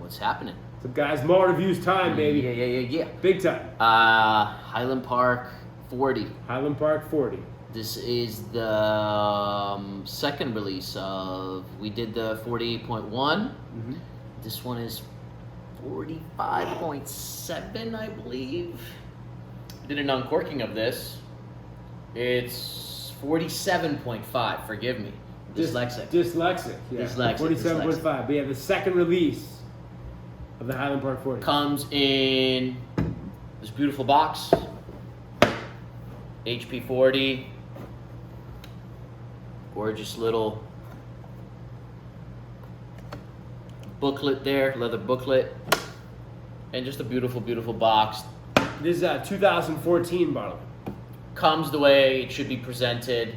What's happening? So guys, malt reviews time, baby. Yeah. Big time. Highland Park 40. Highland Park 40. This is the second release of. We did the 48.1. Mm-hmm. This one is 45.7, I believe. Did an uncorking of this. It's 47.5. Forgive me. Dyslexic. Dyslexic. Yeah. Dyslexic. 47.5. We have the second release of the Highland Park 40. Comes in this beautiful box. HP 40. Gorgeous little booklet there, leather booklet. And just a beautiful, beautiful box. This is a 2014 bottle. Comes the way it should be presented.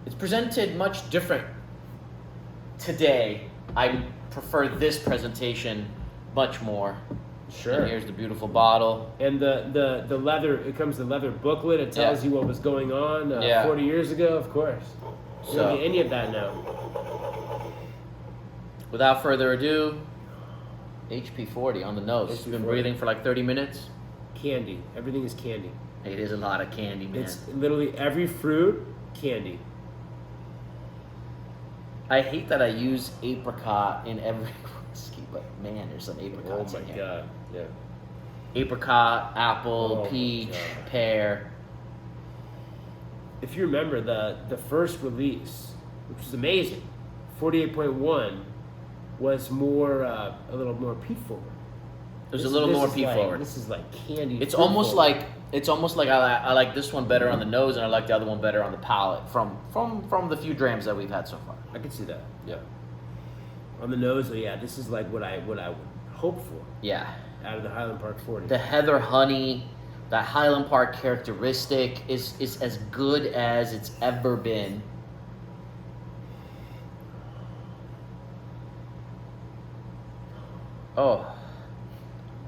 It's presented much different today. I prefer this presentation much more. Sure. And here's the beautiful bottle. And the leather, it comes the leather booklet. It tells you what was going on 40 years ago, of course. You don't get any of that now. Without further ado, HP 40 on the nose. It's been breathing for like 30 minutes. Candy. Everything is candy. It is a lot of candy, man. It's literally every fruit, candy. I hate that I use apricot in every whiskey, but man, there's some apricots in here. Oh my god, yeah. Apricot, apple, peach, pear. If you remember the first release, which was amazing, 48.1 was more a little more peat forward. It was a little more peat forward. This is like candy. It's almost like I like this one better on the nose, and I like the other one better on the palate. From the few drams that we've had so far. I can see that. Yeah. On the nose, this is like what I would hope for. Yeah. Out of the Highland Park 40. The heather honey, that Highland Park characteristic is as good as it's ever been. Oh.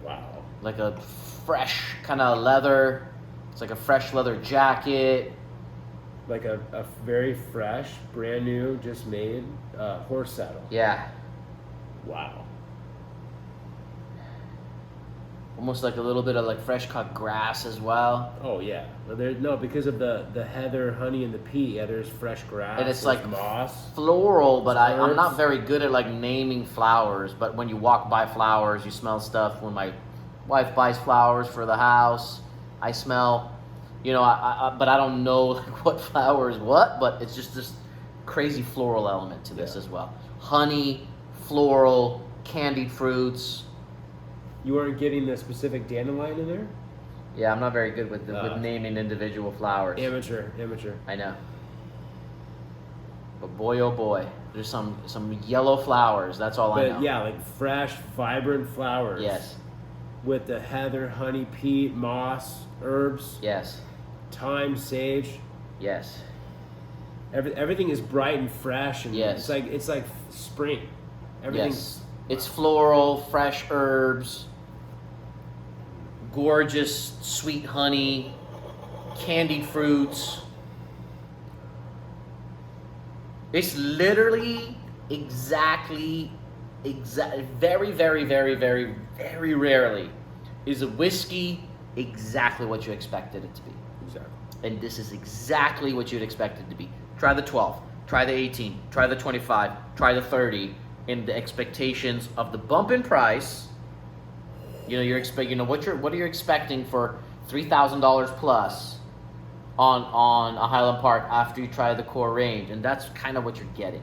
Wow. Like a fresh kind of leather. It's like a fresh leather jacket. Like a very fresh, brand new, just made horse saddle. Yeah. Wow. Almost like a little bit of like fresh cut grass as well. Oh yeah. Because of the heather, honey, and the peat. Yeah, there's fresh grass. And it's like moss, floral, but I'm not very good at like naming flowers. But when you walk by flowers, you smell stuff. When my wife buys flowers for the house, I smell. But I don't know like what flower is what. But it's just this crazy floral element to this as well. Honey, floral, candied fruits. You weren't getting the specific dandelion in there? Yeah, I'm not very good with naming individual flowers. Amateur. I know. But boy, oh boy, there's some yellow flowers. That's all I know. But yeah, like fresh, vibrant flowers. Yes. With the heather, honey, peat, moss, herbs. Yes. Thyme, sage. Yes. Everything is bright and fresh, and it's like spring. Everything's. Yes. It's floral, fresh herbs. Gorgeous sweet honey, candied fruits. It's literally very, very, very, very, very rarely is a whiskey exactly what you expected it to be. Exactly. And this is exactly what you'd expect it to be. Try the 12, try the 18, try the 25, try the 30, in the expectations of the bump in price. What are you expecting for $3,000 plus on a Highland Park after you try the core range, and that's kind of what you're getting.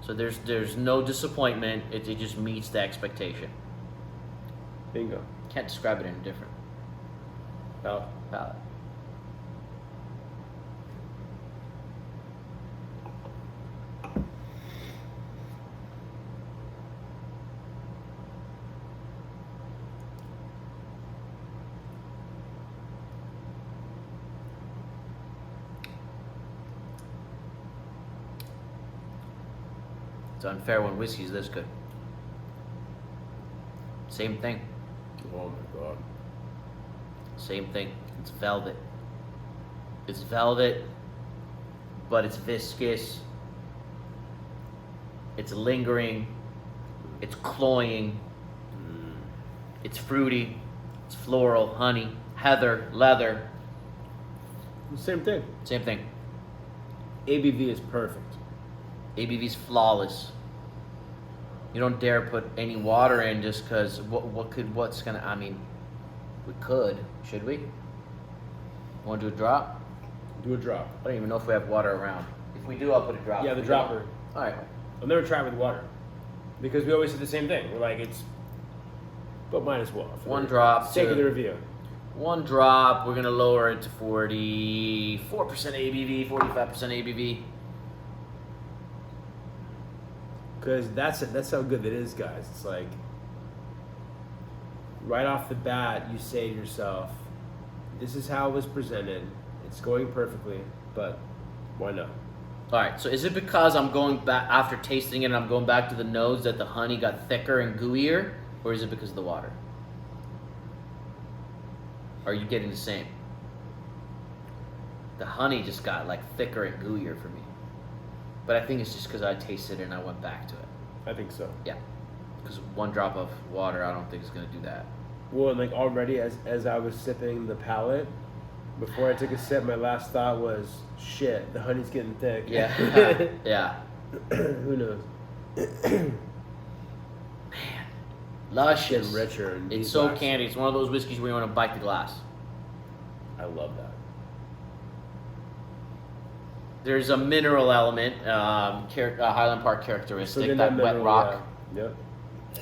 So there's no disappointment. It just meets the expectation. Bingo. Can't describe it any different. Palate. It's unfair when whiskey's this good. Same thing. Oh my god. Same thing. It's velvet. It's velvet, but it's viscous. It's lingering. It's cloying. It's fruity. It's floral, honey, heather, leather. Same thing. Same thing. ABV is perfect. ABV's flawless. You don't dare put any water in just because what's gonna, I mean, we could. Should we? Want to do a drop? Do a drop. I don't even know if we have water around. If we do, I'll put a drop. Yeah, the dropper. All right. I'll never try it with water. Because we always say the same thing. We're like, it's... But might as well. One drop. Sake of the review. One drop. We're going to lower it to 44% ABV, 45% ABV. Because that's how good it is, guys. It's like... Right off the bat, you say to yourself, this is how it was presented. It's going perfectly, but why not? All right, so is it because I'm going back, after tasting it, and I'm going back to the nose that the honey got thicker and gooier, or is it because of the water? Are you getting the same? The honey just got like thicker and gooier for me. But I think it's just because I tasted it and I went back to it. I think so. Yeah, because one drop of water, I don't think is going to do that. Well, and like already as I was sipping the palate, before I took a sip, my last thought was, shit, the honey's getting thick. Yeah, yeah. Who knows? Man, luscious. Getting richer. And It's so candy. It's one of those whiskeys where you want to bite the glass. I love that. There's a mineral element, Highland Park characteristic, So then that wet mineral, rock. Yeah. Yep.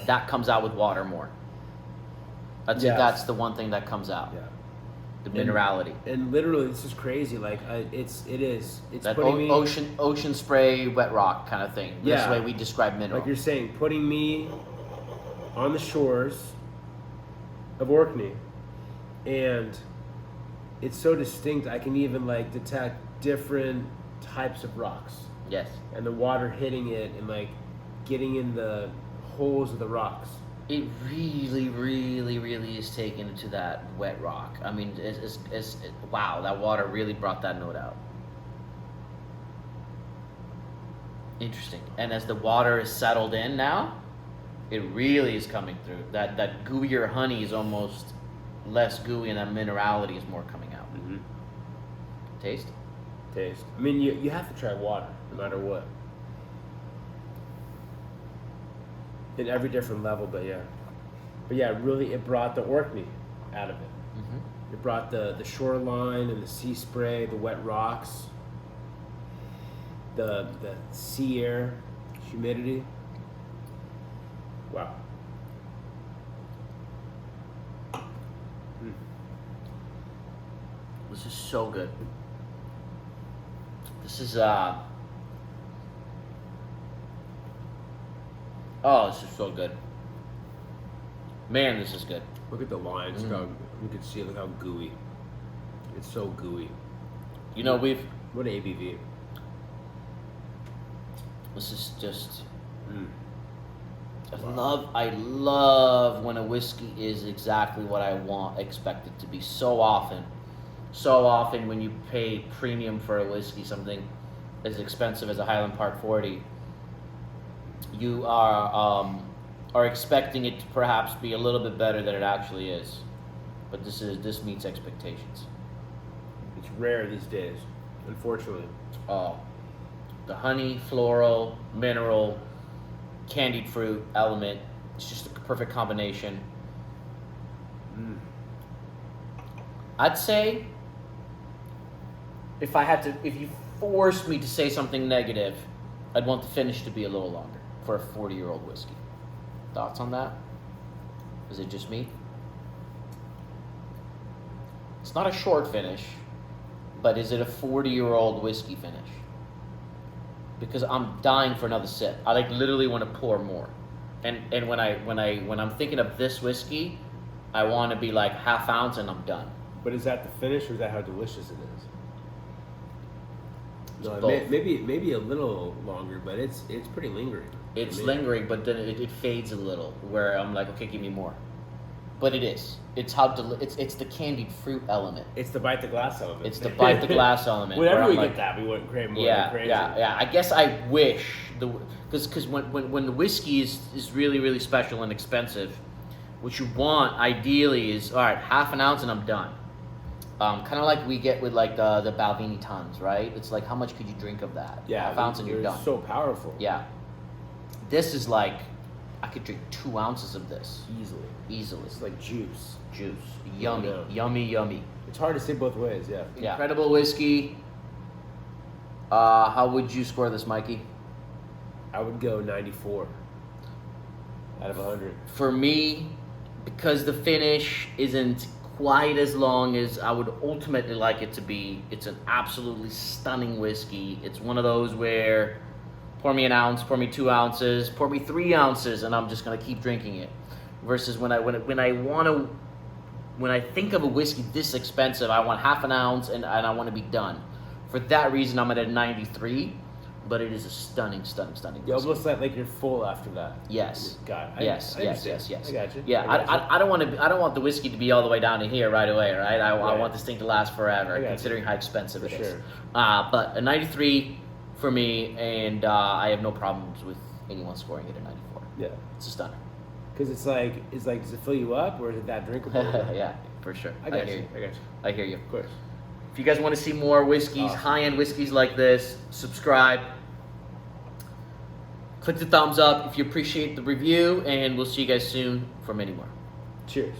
That comes out with water more. I'd say Yes. that's the one thing that comes out. Yeah. The minerality. And literally, this is crazy. Like, it's That putting me ocean spray, wet rock kind of thing. That's Yeah. the way we describe mineral. like you're saying, putting me on the shores of Orkney, and it's so distinct. I can even like detect different types of rocks, Yes. and the water hitting it and like getting in the holes of the rocks. It really, really, really is taken into that wet rock. I mean, wow, that water really brought that note out. Interesting. And as the water is settled in now, it really is coming through. That gooier honey is almost less gooey, and that minerality is more coming out. Mm-hmm. Taste? Taste. I mean, you have to try water no matter what. In every different level, but yeah, really, it brought the Orkney out of it. Mm-hmm. It brought the shoreline and the sea spray, the wet rocks, the sea air, humidity. Wow. This is so good. This is oh, this is so good. Man, this is good. Look at the lines. Look how you can see. Look how gooey. It's so gooey. You know, What ABV? this is just, Mm. I love when a whiskey is exactly what I expect it to be. So often when you pay premium for a whiskey, something as expensive as a Highland Park 40, you are expecting it to perhaps be a little bit better than it actually is. But this meets expectations. It's rare these days, unfortunately. Oh, the honey, floral, mineral, candied fruit element. It's just a perfect combination. Mm. I'd say if you forced me to say something negative, I'd want the finish to be a little longer for a 40-year-old whiskey. Thoughts on that? Is it just me? It's not a short finish, but is it a 40-year-old whiskey finish? Because I'm dying for another sip. I literally want to pour more. And when I'm thinking of this whiskey, I want to be like half ounce and I'm done. But is that the finish, or is that how delicious it is? No, both. maybe a little longer, but it's pretty lingering. It's I mean, lingering, but then it fades a little, where I'm like, okay, give me more. But it is. It's how it's the candied fruit element. It's the bite the glass element. It's the bite the glass element. Whenever where we I'm get that, we wouldn't crave more. Yeah, than crazy. yeah. I guess I wish because when the whiskey is really, really special and expensive, What you want ideally is, all right, half an ounce and I'm done. Kind of like we get with like the Balvenie tons, right? It's like how much could you drink of that? Yeah, half ounce and you're done. So powerful. Yeah. This is like, I could drink 2 ounces of this easily. It's like juice. Yummy, Yeah. yummy. It's hard to say both ways. Yeah. Incredible whiskey. How would you score this, Mikey? I would go 94 out of 100. For me, because the finish isn't quite as long as I would ultimately like it to be, it's an absolutely stunning whiskey. It's one of those where pour me an ounce, pour me 2 ounces, pour me 3 ounces, and I'm just gonna keep drinking it. Versus when I think of a whiskey this expensive, I want half an ounce and I want to be done. For that reason, I'm at a 93, but it is a stunning whiskey. You almost like you're full after that. Yes. Got it. Yes. I got you. Yeah, I don't want the whiskey to be all the way down to here right away, right? I want this thing to last forever, considering how expensive it is. Sure. But a 93 for me, and I have no problems with anyone scoring it a 94. Yeah. It's a stunner. Because it's like, does it fill you up or is it that drinkable? Yeah, for sure. I got you. I hear you. Of course. If you guys want to see more whiskeys, Awesome. high-end whiskeys like this, subscribe. Click the thumbs up if you appreciate the review, and we'll see you guys soon for many more. Cheers.